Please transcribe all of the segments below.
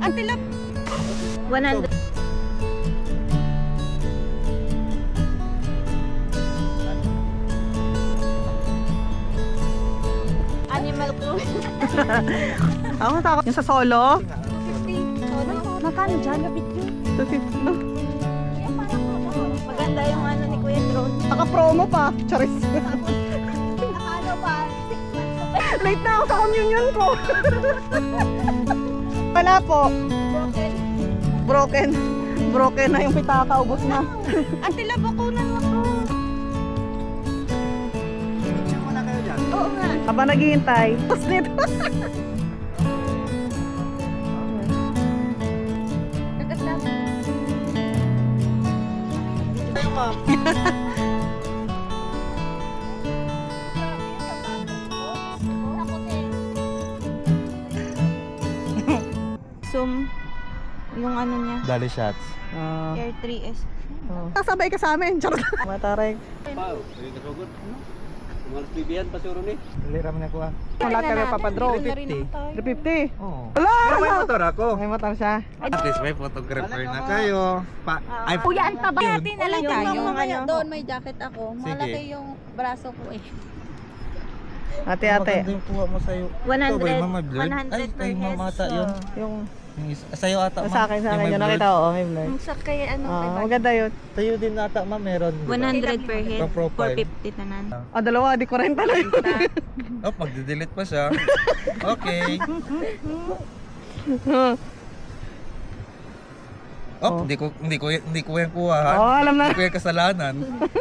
Antilap. 100. Animal cruise. Ako takot yung sa solo. 250. Solo. Magkano dyan? Lapit yun. 250 no? Maganda yung ano ni Kuya Drone. Naka-promo pa. Charis. Nakano pa? 6 months pa. Late na ako sa communion ko. Wala po. Broken. Broken na yung pitaka. Ubus na. Antilap, bakunan mo to. Oo nga. Habang naghihintay. Tapos nito. Kagas lang. Tayo, ma'am. Zoom yung ano niya. Dali shots. Air 3S. Kasabay ka sa amin. Charot. Mataray. Pau, dari kasugod. Malas bibiyan pa suro ni. Dali raman ako ah. Wala ka rin papadro. 350. 350. Oo. Wala! Pero may motor ako. May motor siya. At least may photographer na kayo. Ay, Kuya, ang taba natin na lang tayo. Ano? Doon may jacket ako. Sige. Malaki yung braso ko eh. Ate. maganda yung kuha mo sa'yo. 100. Ikaw ba yung mama blurred? 100 Ay, per kay mama head. ata yun. Yung Yung sa'yo ata, ma'am. sa akin, Yung may Yung blurred. nakita ko, may blur. Ang sa kay ano kay Bart. Maganda yun. Sa'yo din ata, ma'am, meron. di ba? 100 per head. Pang profile. 450 tanan. Dalawa, di 40 na yun. Oh, magde-delete pa siya. Okay. Oh, hindi ko yan kuha, ha? Oo, alam na. Hindi ko yan kasalanan.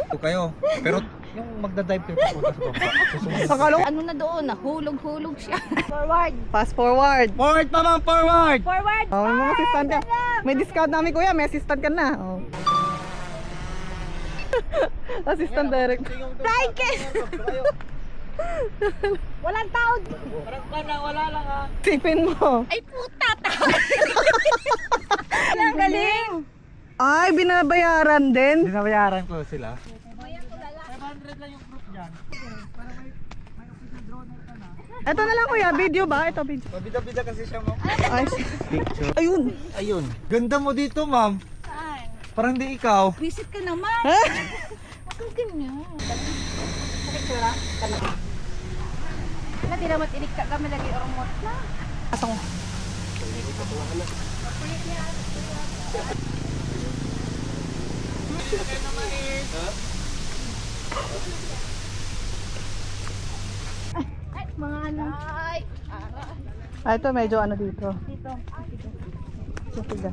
Ito kayo. Pero yung magda-dive kayo papunta sa baba. Susunod. Akala ko, Ano na doon? Nahulog-hulog siya. Forward. fast forward. Forward pa, ma'am! Forward! Forward. Oh, may mga assistant ka. May discount namin kuya, may assistant ka na. Oh. Assistant direct. Blanket. Walang taon. Sipin mo. Ay puta taon. Ang galing. Ay, binabayaran din. Dinabayaran ko sila. Ito na lang kuya, video ba? Ito video. Mabida-bida kasi siya, ma'am. Ay, Picture. ayun. Ayun. Ganda mo dito, ma'am. Saan? Parang di ikaw. Visit ka naman. Ha? Ang ganyan. Picture lang. Wala, di naman inig ka kami lagi ormot na. Asong. Ay, mga ano. Ay, ara. Ito medyo ano dito. Dito. Sutiga.